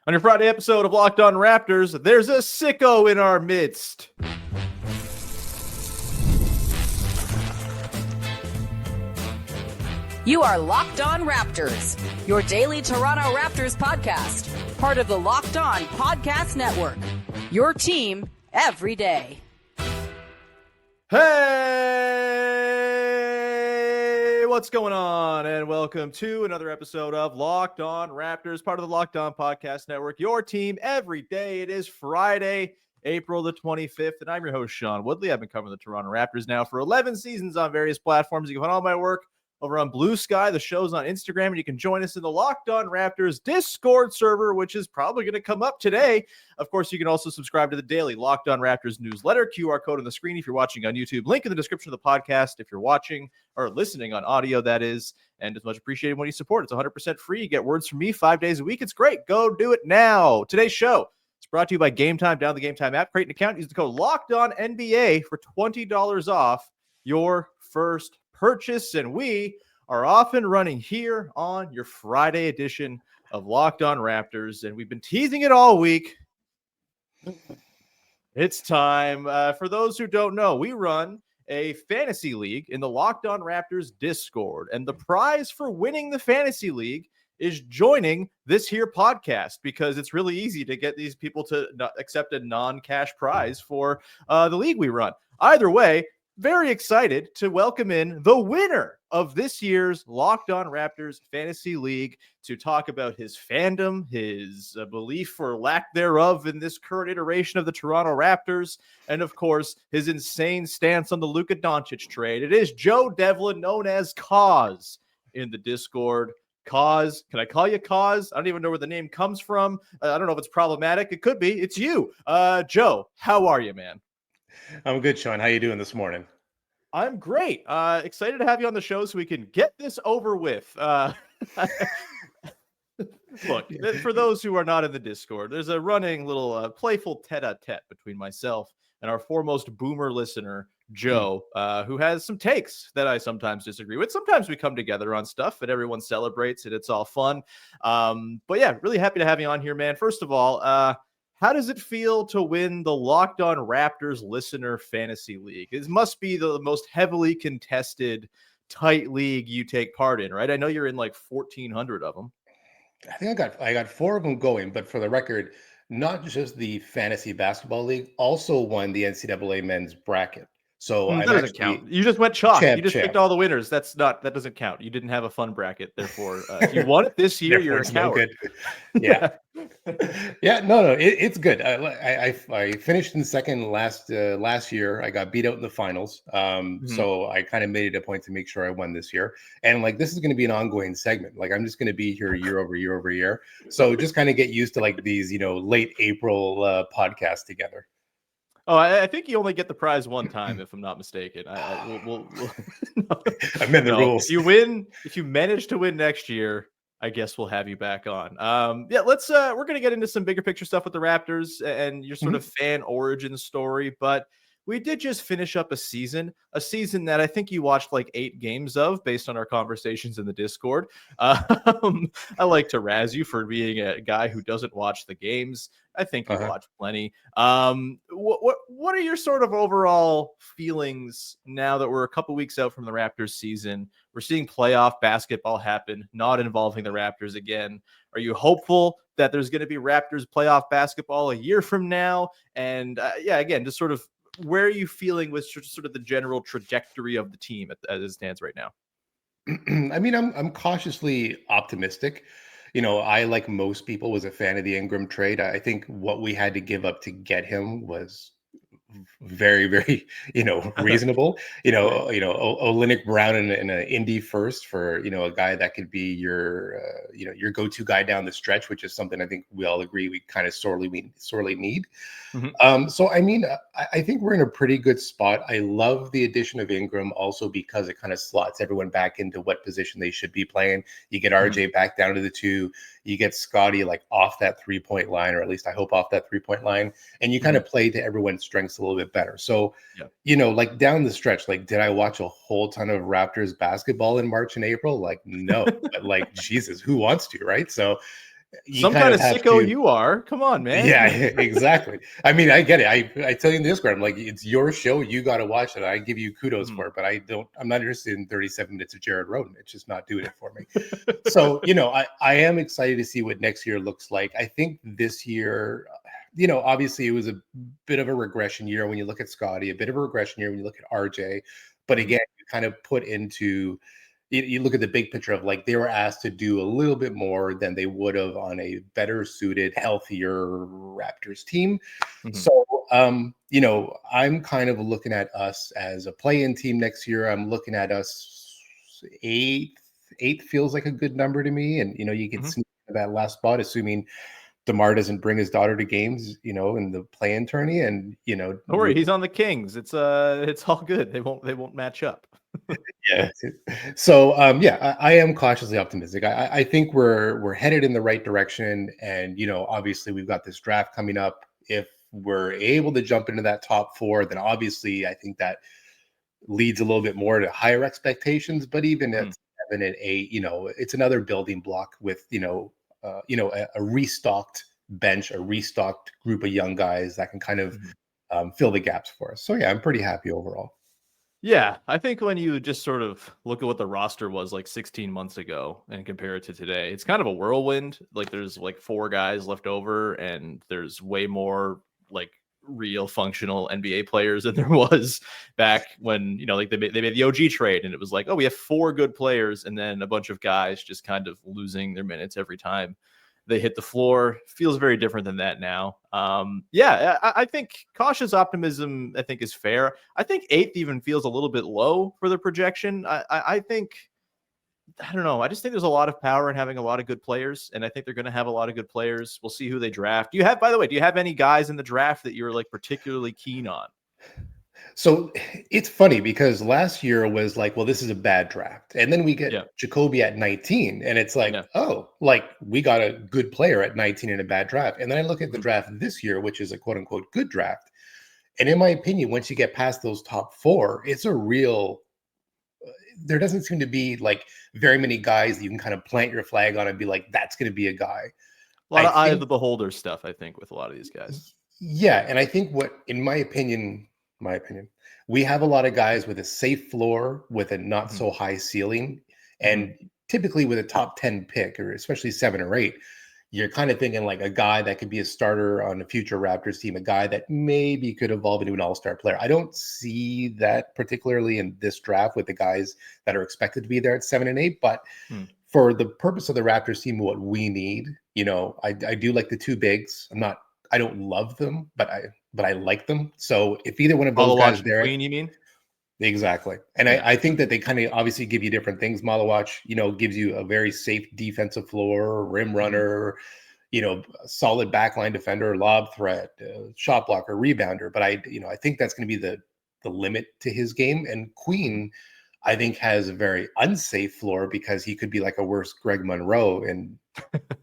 On your Friday episode of Locked On Raptors, there's a sicko in our midst. You are Locked On Raptors, your daily Toronto Raptors podcast, part of the Locked On Podcast Network. Your team every day. Hey, what's going on? And welcome to another episode of Locked On Raptors, part of the Locked On Podcast Network, your team every day. It is Friday, April the 25th, and I'm your host, Sean Woodley. I've been covering the Toronto Raptors now for 11 seasons on various platforms. You can find all my work over on Blue Sky. The show's on Instagram, and you can join us in the Locked On Raptors Discord server, which is probably going to come up today. Of course, you can also subscribe to the daily Locked On Raptors newsletter, QR code on the screen if you're watching on YouTube, link in the description of the podcast if you're watching or listening on audio, that is, and it's much appreciated when you support. It's 100% free. You get words from me 5 days a week. It's great. Go do it now. Today's show is brought to you by Game Time. Download the Game Time app, create an account, use the code Locked On NBA for $20 off your first purchase, and we are off and running here on your Friday edition of Locked On Raptors, and we've been teasing it all week. It's time. For those who don't know, we run a fantasy league in the Locked On Raptors Discord, and the prize for winning the fantasy league is joining this here podcast, because it's really easy to get these people to accept a non-cash prize for the league we run. Either way, very excited to welcome in the winner of this year's Locked On Raptors Fantasy League to talk about his fandom, his belief or lack thereof in this current iteration of the Toronto Raptors, and of course, his insane stance on the Luka Doncic trade. It is Joe Devlin, known as Cause in the Discord. Cause, can I call you Cause? I don't even know where the name comes from. I don't know if it's problematic. It could be. It's you. Joe, how are you, man? I'm good, Sean. How you doing this morning? I'm great. Excited to have you on the show so we can get this over with. Look, for those who are not in the Discord, there's a running little playful tete-a-tete between myself and our foremost boomer listener, Joe, who has some takes that I sometimes disagree with. Sometimes we come together on stuff and everyone celebrates it. It's all fun. But yeah, really happy to have you on here, man. First of all, how does it feel to win the Locked On Raptors Listener Fantasy League? It must be the most heavily contested, tight league you take part in, right? I know you're in like 1,400 of them. I think I got 4 of them going, but for the record, not just the fantasy basketball league, also won the NCAA men's bracket. So that doesn't count. You just went chalk. You just picked all the winners. That doesn't count. You didn't have a fun bracket. Therefore, if you won it this year, you're a coward. Yeah. Yeah. No, it's good. I finished in second last year. I got beat out in the finals. So I kind of made it a point to make sure I won this year. And like, this is going to be an ongoing segment. Like, I'm just going to be here year over year over year. So just kind of get used to like these, late April podcasts together. Oh, I think you only get the prize one time, if I'm not mistaken. We'll amend the rules. If you manage to win next year, I guess we'll have you back on. We're going to get into some bigger picture stuff with the Raptors and your sort of fan origin story, but we did just finish up a season that I think you watched like 8 games of based on our conversations in the Discord. I like to razz you for being a guy who doesn't watch the games. I think you watch plenty. What are your sort of overall feelings now that we're a couple weeks out from the Raptors season? We're seeing playoff basketball happen, not involving the Raptors again. Are you hopeful that there's going to be Raptors playoff basketball a year from now? And again, just sort of, where are you feeling with sort of the general trajectory of the team as it stands right now? I mean, I'm cautiously optimistic. I, like most people, was a fan of the Ingram trade. I think what we had to give up to get him was very, very, reasonable. Olynyk Brown in an Indy first for, a guy that could be your go-to guy down the stretch, which is something I think we all agree we kind of sorely need. So, I mean, I think we're in a pretty good spot. I love the addition of Ingram also because it kind of slots everyone back into what position they should be playing. You get RJ back down to the 2. You get Scotty like off that 3-point line, or at least I hope off that 3-point line, and you kind of play to everyone's strengths a little bit better. So, like down the stretch, like, did I watch a whole ton of Raptors basketball in March and April? Like, no, but like, Jesus, who wants to, right? So you Some kind kind of of have sicko to. you are. Come on, man. Yeah, exactly. I mean, I get it. I tell you in the Discord, I'm like, it's your show. You got to watch it. I give you kudos for it, but I'm not interested in 37 minutes of Jared Roden. It's just not doing it for me. So, I am excited to see what next year looks like. I think this year, obviously it was a bit of a regression year when you look at Scotty, a bit of a regression year when you look at RJ. But again, you kind of put into, you look at the big picture of like they were asked to do a little bit more than they would have on a better suited, healthier Raptors team. So, I'm kind of looking at us as a play-in team next year. I'm looking at us eighth. Eighth feels like a good number to me, and you can sneak that last spot, assuming DeMar doesn't bring his daughter to games, in the play-in tourney, and Don't worry, he's on the Kings. It's all good. They won't match up. Yeah. So I am cautiously optimistic. I think we're headed in the right direction, and obviously we've got this draft coming up. If we're able to jump into that top four, then obviously I think that leads a little bit more to higher expectations. But even at 7 and 8, it's another building block with a restocked bench, a restocked group of young guys that can kind of fill the gaps for us. So yeah, I'm pretty happy overall. Yeah, I think when you just sort of look at what the roster was like 16 months ago and compare it to today, it's kind of a whirlwind. Like there's like 4 guys left over, and there's way more like real functional NBA players than there was back when, like they made the OG trade, and it was like, oh, we have 4 good players, and then a bunch of guys just kind of losing their minutes every time they hit the floor. Feels very different than that now. I think cautious optimism, I think, is fair. I think 8th even feels a little bit low for the projection. I think, I don't know. I just think there's a lot of power in having a lot of good players, and I think they're going to have a lot of good players. We'll see who they draft. By the way, do you have any guys in the draft that you're like particularly keen on? So it's funny because last year was like, well, this is a bad draft. And then we get Jacoby at 19. And it's like, oh, like we got a good player at 19 in a bad draft. And then I look at the draft this year, which is a quote unquote good draft. And in my opinion, once you get past those top 4, it's a real, there doesn't seem to be like very many guys that you can kind of plant your flag on and be like, that's going to be a guy. A lot of eye of the beholder stuff, I think, with a lot of these guys. Yeah. And I think in my opinion, we have a lot of guys with a safe floor, with a not so high ceiling, and typically with a top 10 pick, or especially 7 or 8, you're kind of thinking like a guy that could be a starter on a future Raptors team, a guy that maybe could evolve into an all-star player. I don't see that particularly in this draft with the guys that are expected to be there at 7 and 8, but for the purpose of the Raptors team, what we need, I do like the 2 bigs. I don't love them, but I like them. So if either one of those guys there, Queen, you mean? Exactly. And I think that they kind of obviously give you different things. Malawach, gives you a very safe defensive floor, rim runner, solid backline defender, lob threat, shot blocker, rebounder. But I think that's going to be the limit to his game. And Queen, I think, has a very unsafe floor because he could be like a worse Greg Monroe in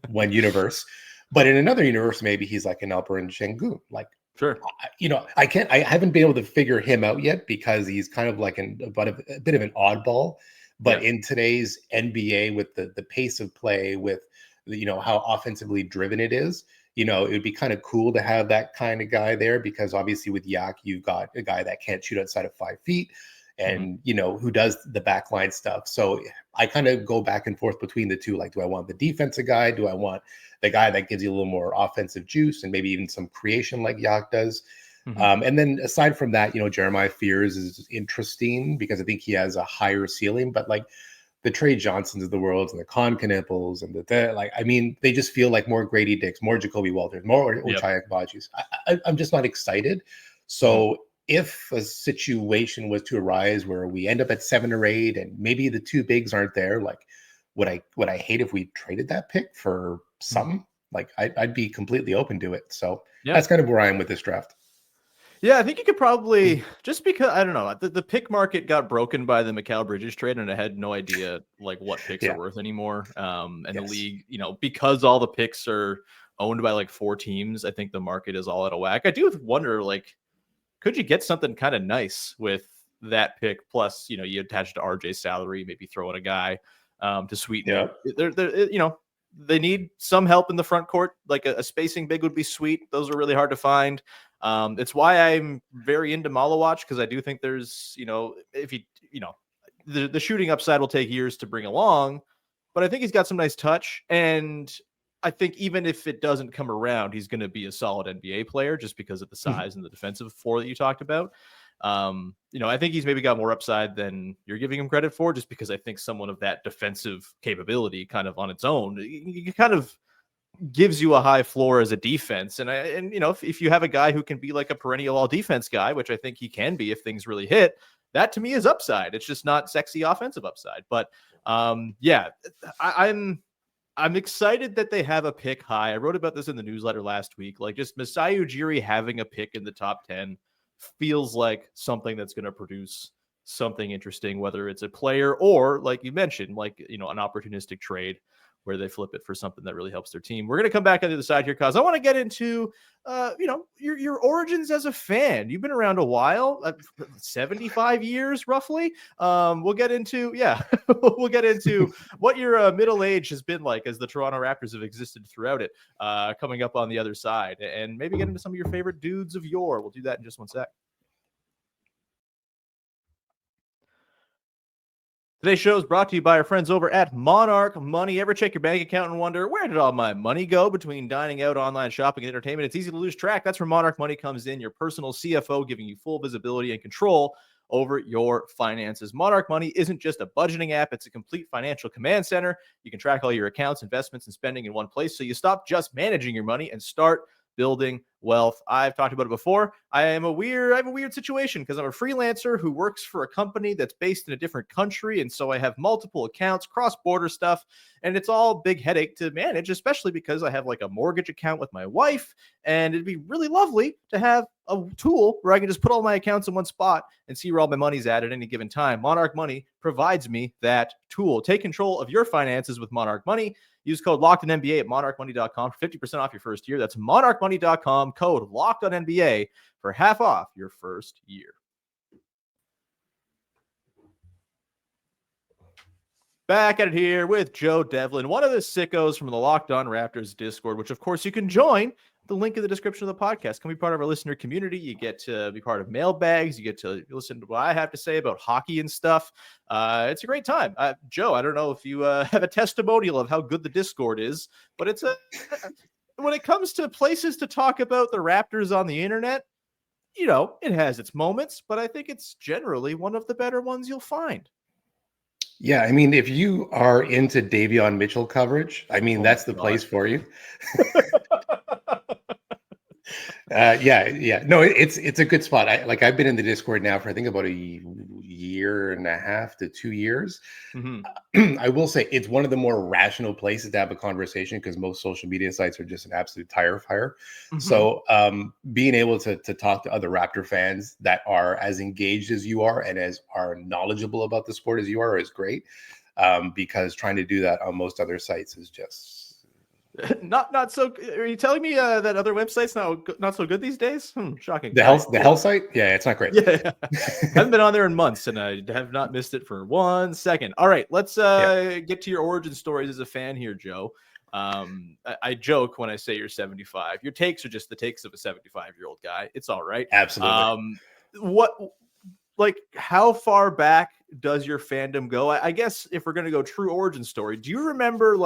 one universe. But in another universe, maybe he's like an Alperen Sengun. Like, sure. I haven't been able to figure him out yet because he's kind of like a bit of an oddball. But in today's NBA, with the pace of play, with how offensively driven it is, it would be kind of cool to have that kind of guy there, because obviously with Yak, you've got a guy that can't shoot outside of 5 feet and, who does the backline stuff. So I kind of go back and forth between the two. Like, do I want the defensive guy? Do I want the guy that gives you a little more offensive juice and maybe even some creation like Yak does? And then aside from that, Jeremiah Fears is interesting because I think he has a higher ceiling, but like the Trey Johnsons of the world and the Con Knipples and they just feel like more Grady Dicks, more Jacoby Walters, more Ochai Akbajis. I'm just not excited. So if a situation was to arise where we end up at 7 or 8 and maybe the 2 bigs aren't there, like would I hate if we traded that pick for something? Like I'd be completely open to it. So that's kind of where I am with this draft. Yeah, I think you could probably, just because, I don't know, the pick market got broken by the Mikal Bridges trade, and I had no idea like what picks are worth anymore. And the league, because all the picks are owned by like 4 teams, I think the market is all out of whack. I do wonder, like, could you get something kind of nice with that pick? Plus, you attach to RJ's salary, maybe throw in a guy to sweeten it. they need some help in the front court. Like a spacing big would be sweet. Those are really hard to find. It's why I'm very into Malawatch, because I do think there's, if the shooting upside will take years to bring along, but I think he's got some nice touch. And I think even if it doesn't come around, he's going to be a solid NBA player just because of the size and the defensive floor that you talked about. I think he's maybe got more upside than you're giving him credit for, just because I think someone of that defensive capability kind of on its own, it kind of gives you a high floor as a defense. And if you have a guy who can be like a perennial all defense guy, which I think he can be if things really hit, that to me is upside. It's just not sexy offensive upside. But I'm excited that they have a pick high. I wrote about this in the newsletter last week. Like, just Masai Ujiri having a pick in the top 10 feels like something that's going to produce something interesting, whether it's a player or, like you mentioned, like, an opportunistic trade where they flip it for something that really helps their team. We're going to come back on the other side here, because I want to get into, your origins as a fan. You've been around a while, 75 years roughly. We'll get into what your middle age has been like as the Toronto Raptors have existed throughout it, coming up on the other side, and maybe get into some of your favorite dudes of yore. We'll do that in just one sec. Today's show is brought to you by our friends over at Monarch Money. Ever check your bank account and wonder, where did all my money go between dining out, online shopping, and entertainment? It's easy to lose track. That's where Monarch Money comes in, your personal CFO, giving you full visibility and control over your finances. Monarch Money isn't just a budgeting app. It's a complete financial command center. You can track all your accounts, investments, and spending in one place, so you stop just managing your money and start building wealth. I've talked about it before. I have a weird situation because I'm a freelancer who works for a company that's based in a different country. And so I have multiple accounts, cross-border stuff, and it's all a big headache to manage, especially because I have like a mortgage account with my wife. And it'd be really lovely to have a tool where I can just put all my accounts in one spot and see where all my money's at any given time. Monarch Money provides me that tool. Take control of your finances with Monarch Money. Use code LOCKEDONNBA at monarchmoney.com for 50% off your first year. That's monarchmoney.com, code LOCKEDONNBA for half off your first year. Back at it here with Joe Devlin, one of the sickos from the Locked On Raptors Discord, which of course you can join. The link in the description of the podcast. Come be part of our listener community. You get to be part of mailbags. You get to listen to what I have to say about hockey and stuff. It's a great time. Joe, I don't know if you have a testimonial of how good the Discord is, but it's when it comes to places to talk about the Raptors on the internet, it has its moments, but I think it's generally one of the better ones you'll find. Yeah, I mean, if you are into Davion Mitchell coverage, that's the place for you. No, it's a good spot. I've been in the Discord now for I think about a year and a half to 2 years. Mm-hmm. I will say it's one of the more rational places to have a conversation, because most social media sites are just an absolute tire fire. Mm-hmm. So being able to talk to other Raptor fans that are as engaged as you are and as are knowledgeable about the sport as you are is great, because trying to do that on most other sites is just not so. Are you telling me that other websites not so good these days? Shocking. The health site, yeah, it's not great. Yeah, haven't been on there in months, and I have not missed it for 1 second. All right, let's get to your origin stories as a fan here, Joe. I joke when I say you're 75. Your takes are just the takes of a 75-year-old guy. It's all right. Absolutely. How far back does your fandom go? I guess if we're gonna go true origin story, do you remember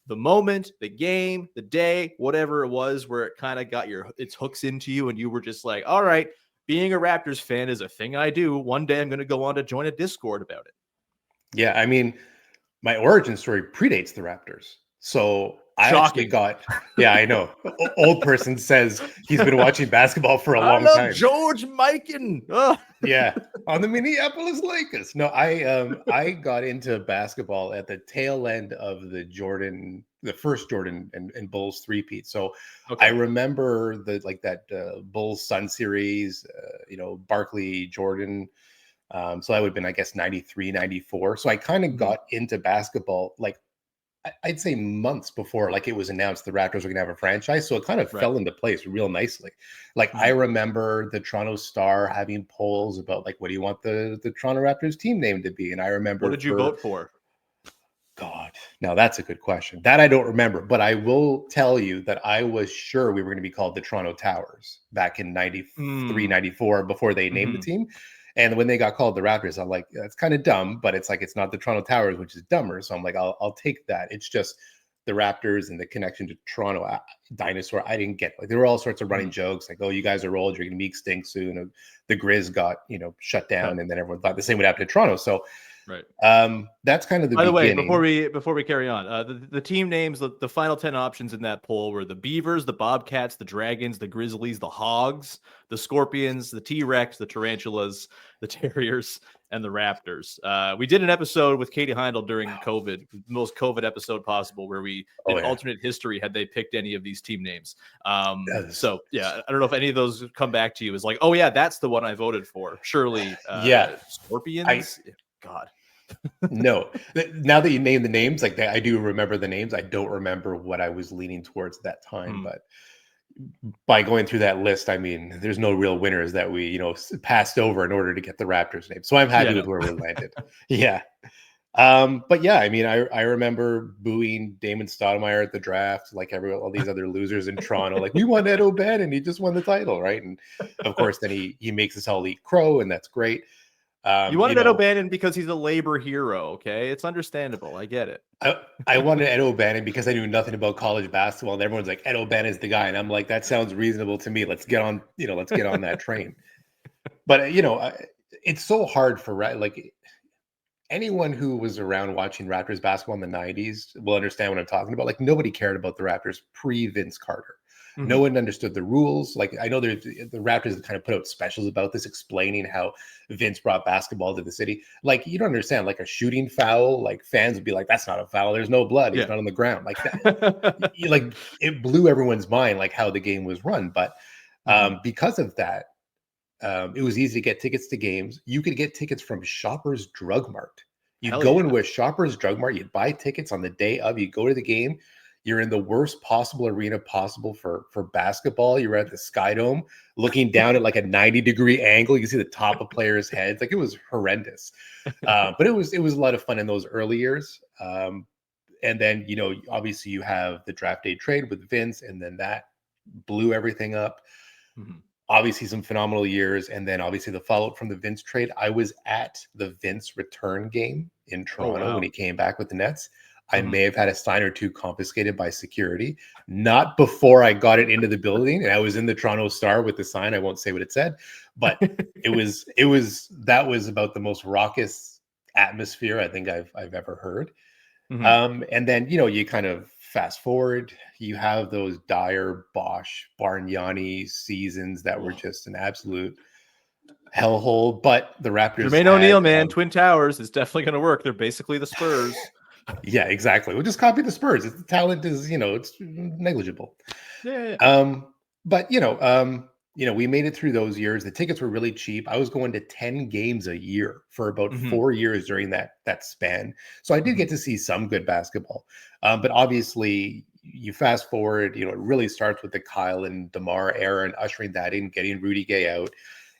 the moment, the game, the day, whatever it was, where it kind of got its hooks into you and you were just like, all right, being a Raptors fan is a thing I do. One day I'm going to go on to join a Discord about it. Yeah, I mean, my origin story predates the Raptors. So I actually I know. Old person says he's been watching basketball for a long time. George Mikan. Yeah, on the Minneapolis Lakers. No, I got into basketball at the tail end of the first Jordan and Bulls three-peat. So I remember that Bulls Sun series, Barkley, Jordan. So that would have been, I guess, 93, 94. So I kind of got into basketball I'd say months before it was announced the Raptors were going to have a franchise. So it kind of fell into place real nicely. I remember the Toronto Star having polls about what do you want the Toronto Raptors team name to be? And I remember, what did you vote for? God, now that's a good question. That I don't remember, but I will tell you that I was sure we were going to be called the Toronto Towers back in 93, 94 before they named the team. And when they got called the Raptors, I'm like, that's kind of dumb, but it's like, it's not the Toronto Towers, which is dumber. So I'm like, I'll take that. It's just the Raptors and the connection to Toronto dinosaur. I didn't get, like, there were all sorts of running jokes like, oh, you guys are old, you're going to be extinct soon. The Grizz got, shut down, and then everyone thought the same would happen to Toronto. So right. That's kind of the By the beginning. way, before we carry on, the team names, the final 10 options in that poll were the Beavers, the Bobcats, the Dragons, the Grizzlies, the Hogs, the Scorpions, the T-Rex, the Tarantulas, the Terriers, and the Raptors. We did an episode with Katie Heindel during COVID, the most COVID episode possible, where we did alternate history had they picked any of these team names. So yeah, I don't know if any of those come back to you as like, oh yeah, that's the one I voted for. Surely, Scorpions. God. No, now that you name the names, like I do remember the names. I don't remember what I was leaning towards at that time, but by going through that list, I mean, there's no real winners that we, passed over in order to get the Raptors name. So I'm happy with where we landed. Yeah. But yeah, I mean, I remember booing Damon Stoudemire at the draft, like all these other losers in Toronto, like, we won Ed O'Bannon, he just won the title, right? And of course, then he makes us all eat crow, and that's great. You wanted Ed O'Bannon because he's a labor hero, okay? It's understandable. I get it. I wanted Ed O'Bannon because I knew nothing about college basketball, and everyone's like, Ed O'Bannon's the guy, and I'm like, that sounds reasonable to me. Let's get on, let's get on that train. But it's so hard for like anyone who was around watching Raptors basketball in the 90s will understand what I'm talking about. Like, nobody cared about the Raptors pre-Vince Carter. No one understood the rules. Like, I know the Raptors kind of put out specials about this, explaining how Vince brought basketball to the city. Like, you don't understand, like, a shooting foul, like, fans would be like, that's not a foul. There's no blood. He's not on the ground. Like that. Like, it blew everyone's mind, like, how the game was run. But because of that, it was easy to get tickets to games. You could get tickets from Shoppers Drug Mart. You'd go into a Shoppers Drug Mart. You'd buy tickets on the day of. You go to the game. You're in the worst possible arena possible for basketball. You're at the Sky Dome looking down at like a 90-degree angle. You can see the top of players' heads. Like, it was horrendous. But it was a lot of fun in those early years. And then, obviously you have the draft day trade with Vince, and then that blew everything up. Obviously some phenomenal years. And then obviously the follow-up from the Vince trade. I was at the Vince return game in Toronto when he came back with the Nets. I may have had a sign or two confiscated by security, not before I got it into the building. And I was in the Toronto Star with the sign. I won't say what it said, but that was about the most raucous atmosphere I think I've ever heard. And then, you kind of fast forward, you have those Dyer, Bosch, Bargnani seasons that were just an absolute hellhole. But the Raptors, Jermaine O'Neal, man, Twin Towers is definitely going to work. They're basically the Spurs. Yeah, exactly. We'll just copy the Spurs. The talent is, it's negligible. Yeah. But we made it through those years. The tickets were really cheap. I was going to 10 games a year for about 4 years during that span. So I did get to see some good basketball. But obviously, you fast forward, it really starts with the Kyle and DeMar era and ushering that in, getting Rudy Gay out,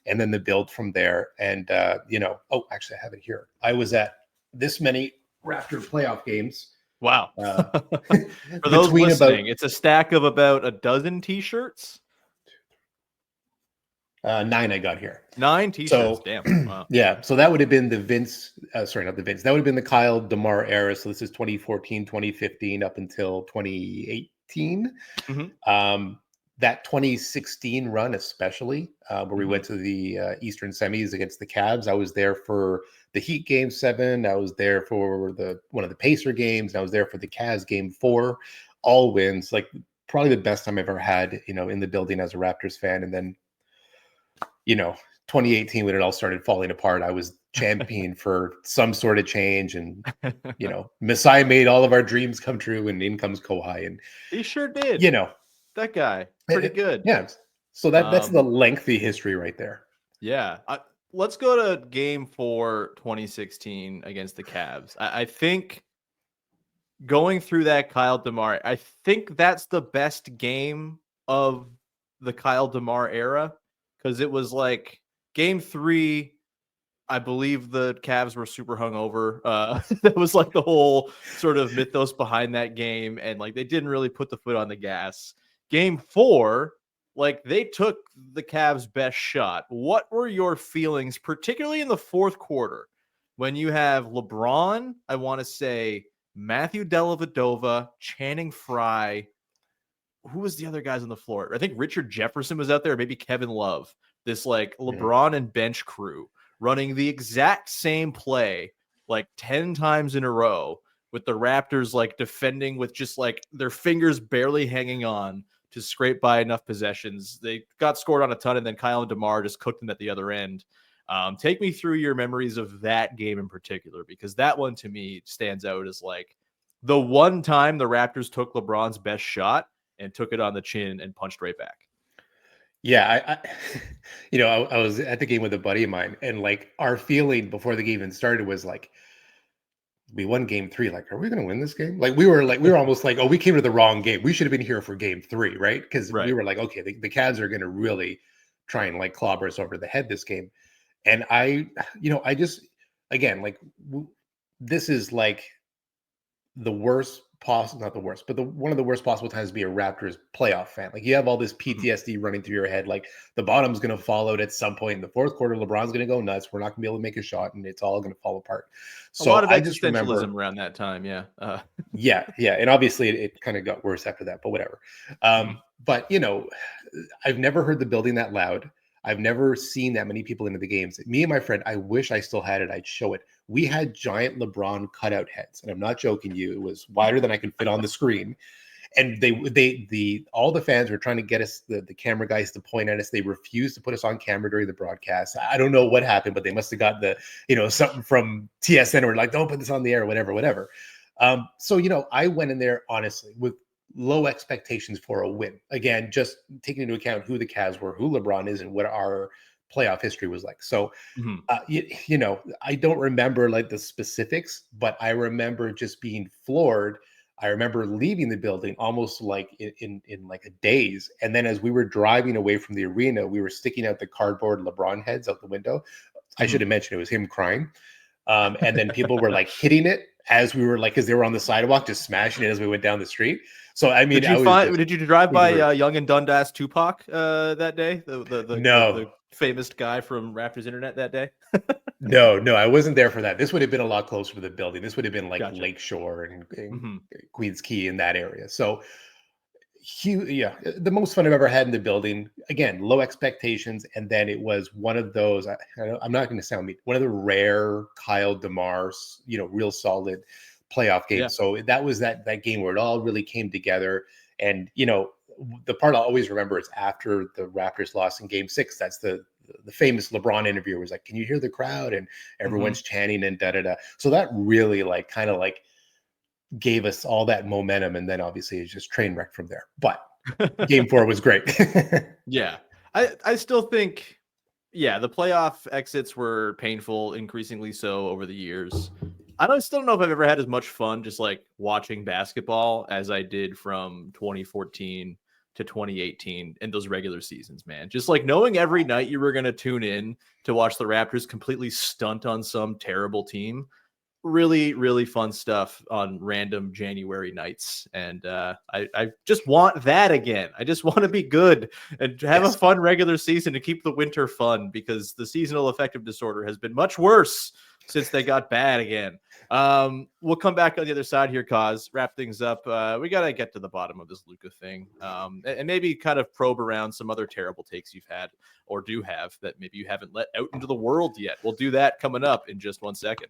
and then the build from there. And actually, I have it here. I was at this many Raptor playoff games. Wow. For those listening, it's a stack of about a dozen t-shirts. 9 I got here. 9 t-shirts. So, damn. Wow. Yeah. So that would have been the Vince, sorry, not the Vince. That would have been the Kyle DeMar era. So this is 2014, 2015 up until 2018. That 2016 run, especially, where we went to the Eastern semis against the Cavs. I was there for the Heat game 7. I was there for one of the Pacer games. I was there for the Cavs game 4. All wins. Like, probably the best time I've ever had, in the building as a Raptors fan. And then, 2018, when it all started falling apart, I was championing for some sort of change. And, Messiah made all of our dreams come true, and in comes Kawhi. And he sure did. That guy, pretty good. Yeah. So that's the lengthy history right there. Yeah. Let's go to game 4, 2016 against the Cavs. I think going through that Kyle DeMar, I think that's the best game of the Kyle DeMar era, because it was like game 3. I believe the Cavs were super hungover. That was like the whole sort of mythos behind that game. And like, they didn't really put the foot on the gas. Game 4, like they took the Cavs' best shot. What were your feelings, particularly in the fourth quarter, when you have LeBron, I want to say Matthew Dellavedova, Channing Frye, who was the other guys on the floor? I think Richard Jefferson was out there, maybe Kevin Love, this like LeBron and bench crew running the exact same play like 10 times in a row, with the Raptors like defending with just like their fingers barely hanging on to scrape by enough possessions. They got scored on a ton, and then Kyle and DeMar just cooked them at the other end. Take me through your memories of that game in particular, because that one to me stands out as like the one time the Raptors took LeBron's best shot and took it on the chin and punched right back. Yeah, I was at the game with a buddy of mine, and like our feeling before the game even started was like, we won game 3. Like, are we going to win this game? Like, we were almost like, oh, we came to the wrong game. We should have been here for game 3, right? Because we were like, okay, the Cavs are going to really try and like clobber us over the head this game. And I just, again, like this is like the worst possible, not the worst, but one of the worst possible times to be a Raptors playoff fan. Like, you have all this PTSD running through your head. Like, the bottom's going to fall out at some point in the fourth quarter. LeBron's going to go nuts. We're not going to be able to make a shot, and it's all going to fall apart. So a lot of I just remember around that time. Yeah. yeah. And obviously it kind of got worse after that, but whatever. But I've never heard the building that loud. I've never seen that many people into the games. Me and my friend, I wish I still had it. I'd show it. We had giant LeBron cutout heads, and I'm not joking you. It was wider than I could fit on the screen. And all the fans were trying to get us, the camera guys, to point at us. They refused to put us on camera during the broadcast. I don't know what happened, but they must have got something from TSN, or like, don't put this on the air, whatever. So I went in there honestly with low expectations for a win. Again, just taking into account who the Cavs were, who LeBron is, and what our playoff history was like. So, I don't remember like the specifics, but I remember just being floored. I remember leaving the building almost like in like a daze. And then as we were driving away from the arena, we were sticking out the cardboard LeBron heads out the window. I should have mentioned it was him crying. And then people were like hitting it as we were like, because they were on the sidewalk, just smashing it as we went down the street. So I mean, did you drive by Young and Dundas Tupac that day? The famous guy from Raptors Internet that day? No, I wasn't there for that. This would have been a lot closer to the building. This would have been like Lakeshore and Queens Quay in that area. So the most fun I've ever had in the building. Again, low expectations, and then it was one of those. I'm not going to sound mean. One of the rare Kyle DeMar's, real solid playoff games. Yeah. So that was that game where it all really came together. And the part I'll always remember is after the Raptors lost in Game 6. That's the famous LeBron interview was like, "Can you hear the crowd?" And everyone's chanting and da-da-da. So that really kind of gave us all that momentum, and then obviously it's just train wreck from there. But Game 4 was great. Yeah, I still think, the playoff exits were painful, increasingly so over the years. I still don't know if I've ever had as much fun just like watching basketball as I did from 2014 to 2018 in those regular seasons, man. Just like knowing every night you were going to tune in to watch the Raptors completely stunt on some terrible team. Really, really fun stuff on random January nights. And I just want that again. I just want to be good and have a fun regular season to keep the winter fun, because the seasonal affective disorder has been much worse since they got bad again. We'll come back on the other side here, Cause. Wrap things up. We got to get to the bottom of this Luka thing, and maybe kind of probe around some other terrible takes you've had or do have that maybe you haven't let out into the world yet. We'll do that coming up in just 1 second.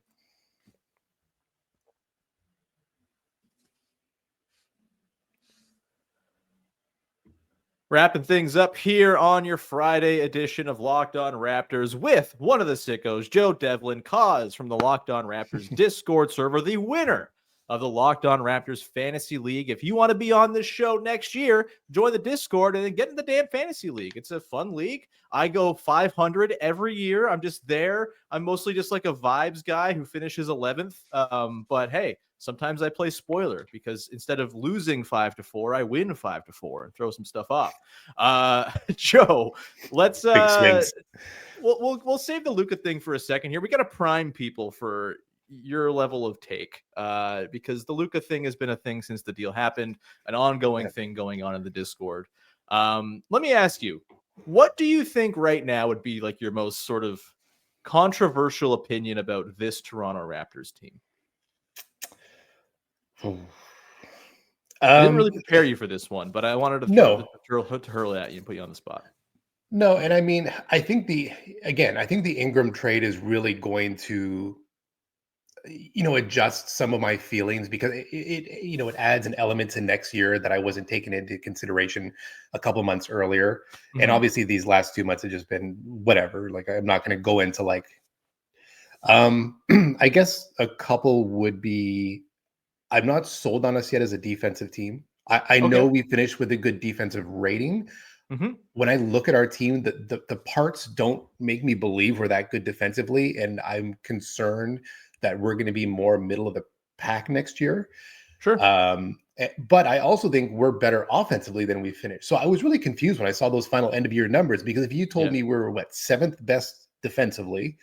Wrapping things up here on your Friday edition of Locked On Raptors with one of the sickos, Joe Devlin, Cause from the Locked On Raptors Discord server, the winner of the Locked On Raptors Fantasy League. If you want to be on this show next year, join the Discord and then get in the damn Fantasy League. It's a fun league. I go 500 every year. I'm just there. I'm mostly just like a vibes guy who finishes 11th. But hey, sometimes I play spoiler, because instead of losing 5-4, I win 5-4 and throw some stuff off. Joe, let's we'll save the Luka thing for a second here. We got to prime people for your level of take, because the Luka thing has been a thing since the deal happened, an ongoing thing going on in the Discord. Let me ask you, what do you think right now would be like your most sort of controversial opinion about this Toronto Raptors team? I didn't really prepare you for this one, but I wanted to hurl it at you and put you on the spot. No, and I mean, I think the Ingram trade is really going to, adjust some of my feelings, because it adds an element to next year that I wasn't taking into consideration a couple months earlier. And obviously these last 2 months have just been whatever. Like, I'm not going to go into like, I guess a couple would be, I'm not sold on us yet as a defensive team. I know we finished with a good defensive rating. When I look at our team, the parts don't make me believe we're that good defensively, and I'm concerned that we're going to be more middle of the pack next year. Sure. But I also think we're better offensively than we finished. So I was really confused when I saw those final end of year numbers, because if you told me we were seventh best defensively,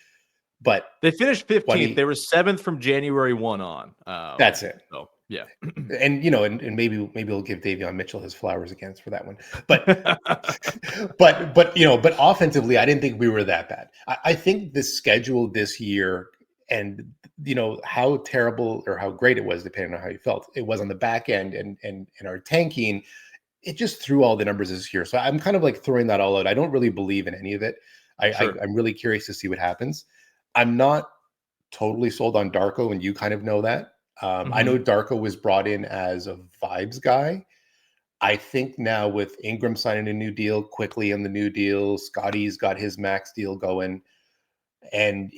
but they finished 15th, they were 7th from January 1 on. That's it. So yeah. And and maybe we'll give Davion Mitchell his flowers again for that one. But offensively, I didn't think we were that bad. I think the schedule this year, and how terrible or how great it was, depending on how you felt, it was on the back end, and our tanking, it just threw all the numbers this year. So I'm kind of like throwing that all out. I don't really believe in any of it. I'm really curious to see what happens. I'm not totally sold on Darko, and you kind of know that. I know Darko was brought in as a vibes guy. I think now with Ingram signing a new deal quickly on the new deal, Scotty's got his max deal going. And,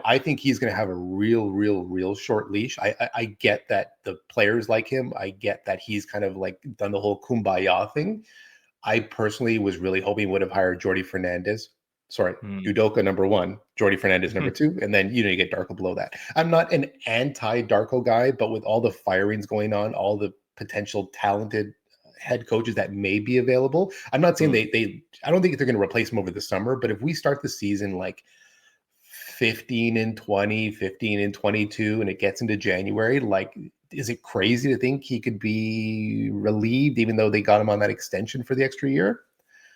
I think he's going to have a real short leash. I get that the players like him. I get that he's kind of like done the whole kumbaya thing. I personally was really hoping he would have hired Jordy Fernandez. Sorry, Udoka number 1, Jordy Fernandez number 2, and then you get Darko below that. I'm not an anti-Darko guy, but with all the firings going on, all the potential talented head coaches that may be available, I'm not saying I don't think they're going to replace him over the summer, but if we start the season like 15-20, 15-22, and it gets into January, like, is it crazy to think he could be relieved even though they got him on that extension for the extra year?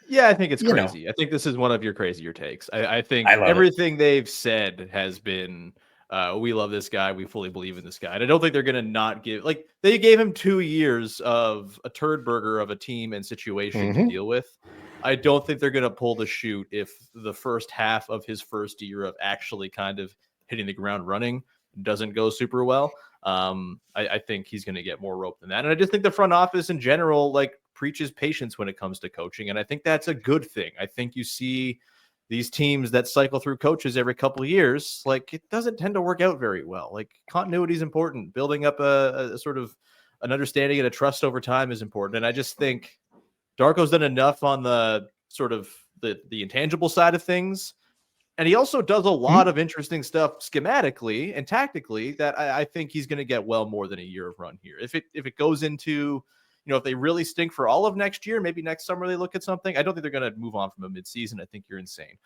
Yeah, I think it's crazy. I think this is one of your crazier takes. I think everything they've said has been, we love this guy. We fully believe in this guy. And I don't think they're going to not give, like, they gave him 2 years of a turd burger of a team and situation to deal with. I don't think they're going to pull the chute if the first half of his first year of actually kind of hitting the ground running doesn't go super well. I think he's going to get more rope than that. And I just think the front office in general, like, preaches patience when it comes to coaching. And I think that's a good thing. I think you see these teams that cycle through coaches every couple of years, like, it doesn't tend to work out very well. Like, continuity is important. Building up a sort of an understanding and a trust over time is important. And I just think Darko's done enough on the sort of the intangible side of things. And he also does a lot of interesting stuff schematically and tactically that I think he's going to get well more than a year of run here. If it goes into, if they really stink for all of next year, maybe next summer they look at something. I don't think they're going to move on from a midseason. I think you're insane.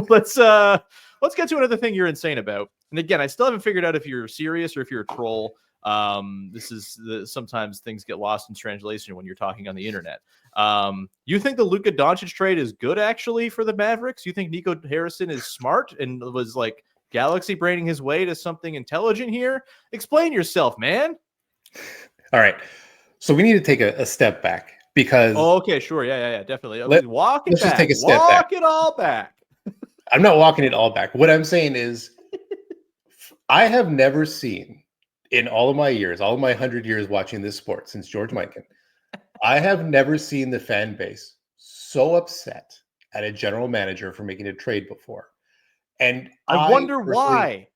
Let's get to another thing you're insane about. And again, I still haven't figured out if you're serious or if you're a troll. Sometimes things get lost in translation when you're talking on the internet. You think the Luka Doncic trade is good actually for the Mavericks? You think Nico Harrison is smart and was like galaxy braining his way to something intelligent here? Explain yourself, man. All right. So we need to take a step back because. Oh, okay, sure. Yeah, definitely. Let's just take a step back. Walk it all back. I'm not walking it all back. What I'm saying is I have never seen in all of my years, all of my 100 years watching this sport since George Mikan, I have never seen the fan base so upset at a general manager for making a trade before. And I wonder why.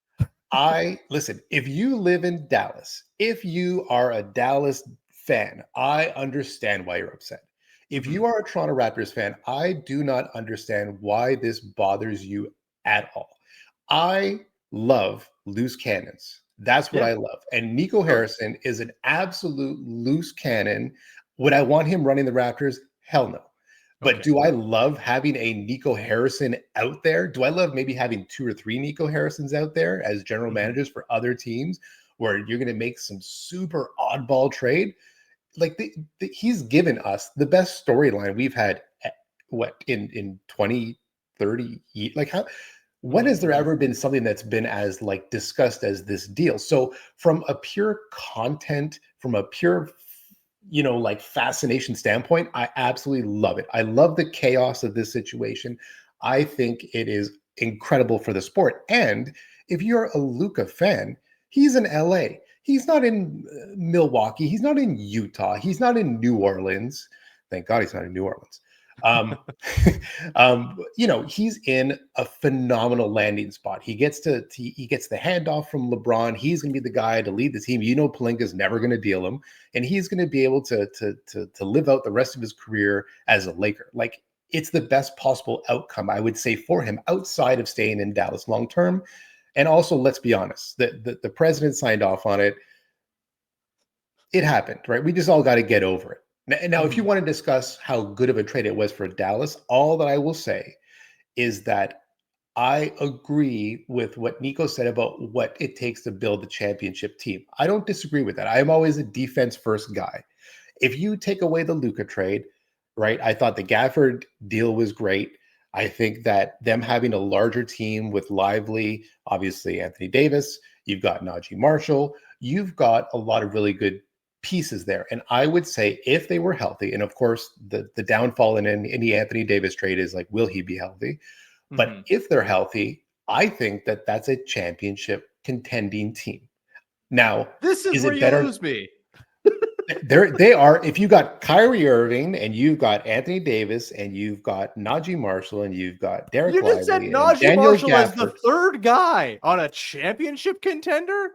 Listen, if you live in Dallas, if you are a Dallas fan, I understand why you're upset. If you are a Toronto Raptors fan, I do not understand why this bothers you at all. I love loose cannons. That's what I love. And Nico Harrison is an absolute loose cannon. Would I want him running the Raptors? Hell no. But do I love having a Nico Harrison out there? Do I love maybe having 2 or 3 Nico Harrisons out there as general managers for other teams where you're going to make some super oddball trade? Like he's given us the best storyline we've had in 20, 30 years. Like when has there ever been something that's been as like discussed as this deal? So from a pure content, from a pure like fascination standpoint, I absolutely love it. I love the chaos of this situation. I think it is incredible for the sport. And if you're a Luka fan, he's in LA. He's not in Milwaukee. He's not in Utah. He's not in New Orleans. Thank God he's not in New Orleans. He's in a phenomenal landing spot. He gets the handoff from LeBron. He's going to be the guy to lead the team. Pelinka's never going to deal him, and he's going to be able to live out the rest of his career as a Laker. Like, it's the best possible outcome, I would say, for him outside of staying in Dallas long term. And also, let's be honest, the president signed off on it. It happened, right? We just all got to get over it. Now, if you want to discuss how good of a trade it was for Dallas, all that I will say is that I agree with what Nico said about what it takes to build the championship team. I don't disagree with that. I'm always a defense-first guy. If you take away the Luka trade, right, I thought the Gafford deal was great. I think that them having a larger team with Lively, obviously Anthony Davis, you've got Najee Marshall, you've got a lot of really good pieces there. And I would say if they were healthy, and of course the downfall in the Anthony Davis trade is like, will he be healthy? But if they're healthy, I think that that's a championship contending team. Now, this is where you lose me. They are. If you got Kyrie Irving and you've got Anthony Davis and you've got Najee Marshall and you've got Derek Lively, you just said Najee Marshall as the third guy on a championship contender.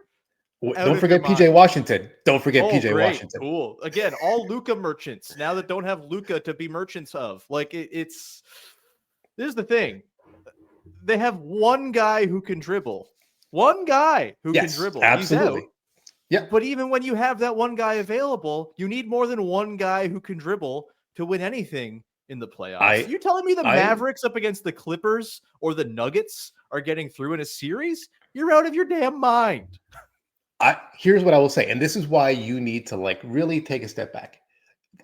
Don't forget PJ Washington. Don't forget PJ Washington. Cool. Again, all Luka merchants now that don't have Luka to be merchants of. Like it's. Here's the thing. They have one guy who can dribble. One guy who can dribble. Absolutely. He's out. Yeah. But even when you have that one guy available, you need more than one guy who can dribble to win anything in the playoffs. You telling me the Mavericks up against the Clippers or the Nuggets are getting through in a series? You're out of your damn mind. Here's what I will say, and this is why you need to like really take a step back.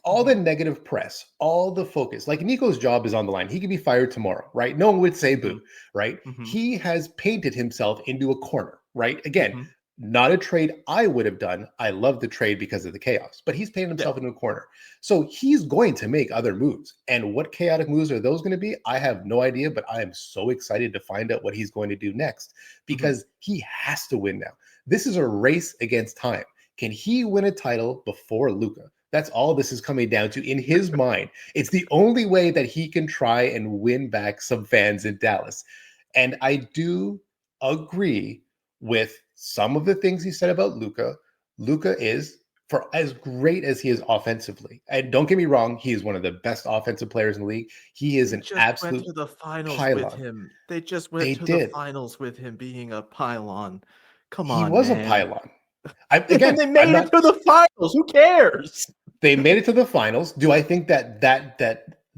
All the negative press, all the focus, like Nico's job is on the line. He could be fired tomorrow, right? No one would say boo, right? He has painted himself into a corner, right? Again, not a trade I would have done. I love the trade because of the chaos, but he's painted himself into a corner. So he's going to make other moves. And what chaotic moves are those going to be? I have no idea, but I am so excited to find out what he's going to do next because he has to win now. This is a race against time. Can he win a title before Luka? That's all this is coming down to in his mind. It's the only way that he can try and win back some fans in Dallas. And I do agree with some of the things he said about Luka. Luka is, for as great as he is offensively, and don't get me wrong, he is one of the best offensive players in the league. He is an absolute went to the finals pylon. with him. They just went to the finals with him being a pylon. Come on, he was man. a pylon. Again, they made it to the finals. Who cares? They made it to the finals. Do I think that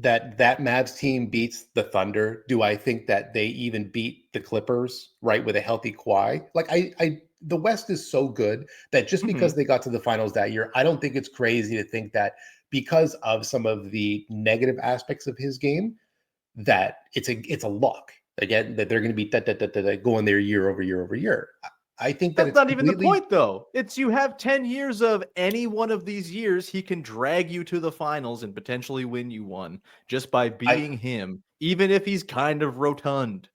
Mavs team beats the Thunder? Do I think that they even beat the Clippers, right, with a healthy Kawhi? Like the West is so good that just because they got to the finals that year, I don't think it's crazy to think that because of some of the negative aspects of his game, that it's a lock. Again, that they're going to be going there year over year over year. I think that's not even the point, though. It's you have 10 years of any one of these years, he can drag you to the finals and potentially win you one just by being him, even if he's kind of rotund.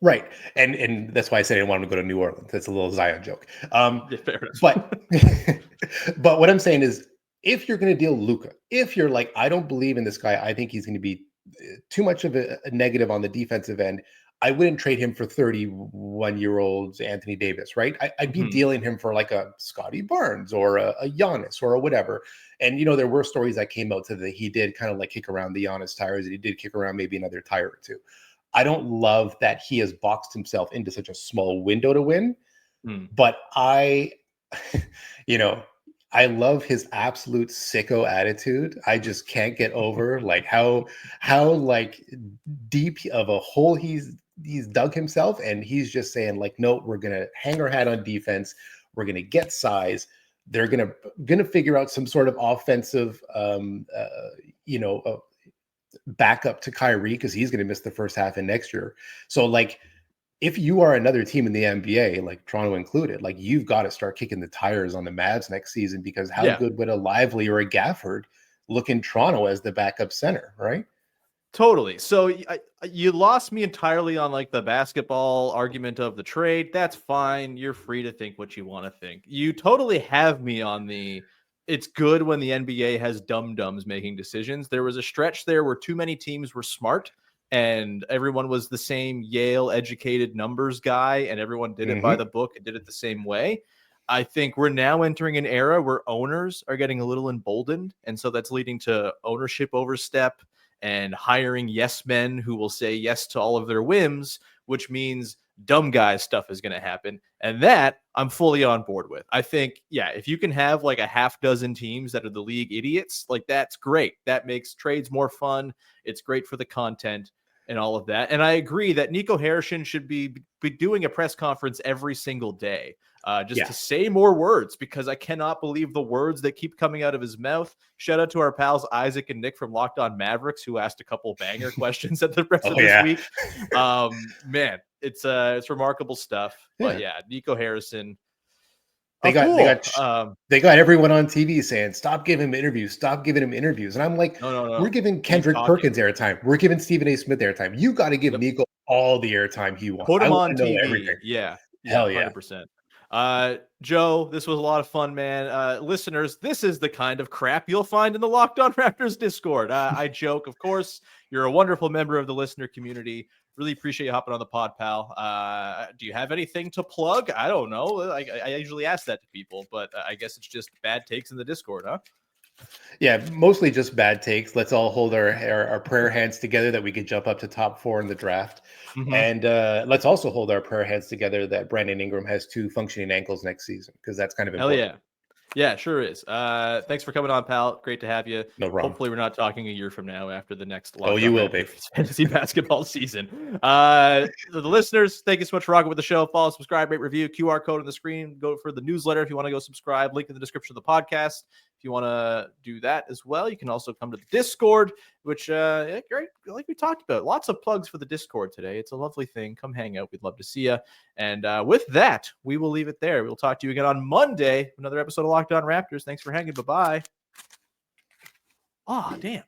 Right. And that's why I said I didn't want him to go to New Orleans. That's a little Zion joke. Fair enough. But what I'm saying is, if you're going to deal Luka, if you're like, I don't believe in this guy, I think he's going to be too much of a negative on the defensive end, I wouldn't trade him for 31-year-old Anthony Davis, right? I'd be dealing him for like a Scotty Barnes or a Giannis or a whatever. And, there were stories that came out that he did kind of like kick around the Giannis tires, and he did kick around maybe another tire or two. I don't love that he has boxed himself into such a small window to win, but I I love his absolute sicko attitude. I just can't get over like how like deep of a hole he's dug himself, and he's just saying like, no, we're gonna hang our hat on defense. We're gonna get size. They're gonna figure out some sort of offensive, backup to Kyrie because he's gonna miss the first half of next year. So like, if you are another team in the NBA, like Toronto included, like you've got to start kicking the tires on the Mavs next season, because how Yeah. good would a Lively or a Gafford look in Toronto as the backup center, right? Totally. So you lost me entirely on like the basketball argument of the trade. That's fine. You're free to think what you want to think. You totally have me on the it's good when the NBA has dum-dums making decisions. There was a stretch there where too many teams were smart and everyone was the same Yale educated numbers guy and everyone did it by the book and did it the same way. I think we're now entering an era where owners are getting a little emboldened. And so that's leading to ownership overstep and hiring yes men who will say yes to all of their whims, which means dumb guy stuff is going to happen. And that I'm fully on board with. I think, yeah, if you can have like a half dozen teams that are the league idiots, like that's great. That makes trades more fun. It's great for the content and all of that. And I agree that Nico Harrison should be doing a press conference every single day. To say more words, because I cannot believe the words that keep coming out of his mouth. Shout out to our pals Isaac and Nick from Locked On Mavericks, who asked a couple banger questions at the rest of this week. Man, it's remarkable stuff. But yeah, Nico Harrison. They got everyone on TV saying, stop giving him interviews, stop giving him interviews. And I'm like, no. We're giving Kendrick Perkins airtime. We're giving Stephen A. Smith airtime. You got to give Nico all the airtime he wants. Put him on TV. everything. Yeah. Hell yeah. 100%. Joe, this was a lot of fun, man. Listeners, this is the kind of crap you'll find in the Locked On Raptors Discord. I joke, of course. You're a wonderful member of the listener community. Really appreciate you hopping on the pod, pal. Do you have anything to plug? I don't know. I usually ask that to people, but I guess it's just bad takes in the Discord, huh? Yeah, mostly just bad takes. Let's all hold our prayer hands together that we could jump up to top 4 in the draft. And let's also hold our prayer hands together that Brandon Ingram has 2 functioning ankles next season, because that's kind of important. Hell yeah. Yeah, sure is. Thanks for coming on, pal. Great to have you. No problem. Hopefully we're not talking a year from now after the next you will be fantasy basketball season. The listeners, thank you so much for rocking with the show. Follow, subscribe, rate, review, QR code on the screen. Go for the newsletter if you want to go subscribe. Link in the description of the podcast. If you want to do that as well, you can also come to the Discord, which great, like we talked about. Lots of plugs for the Discord today. It's a lovely thing. Come hang out. We'd love to see you. And with that, we will leave it there. We'll talk to you again on Monday. Another episode of Locked On Raptors. Thanks for hanging. Bye-bye. Oh, damn.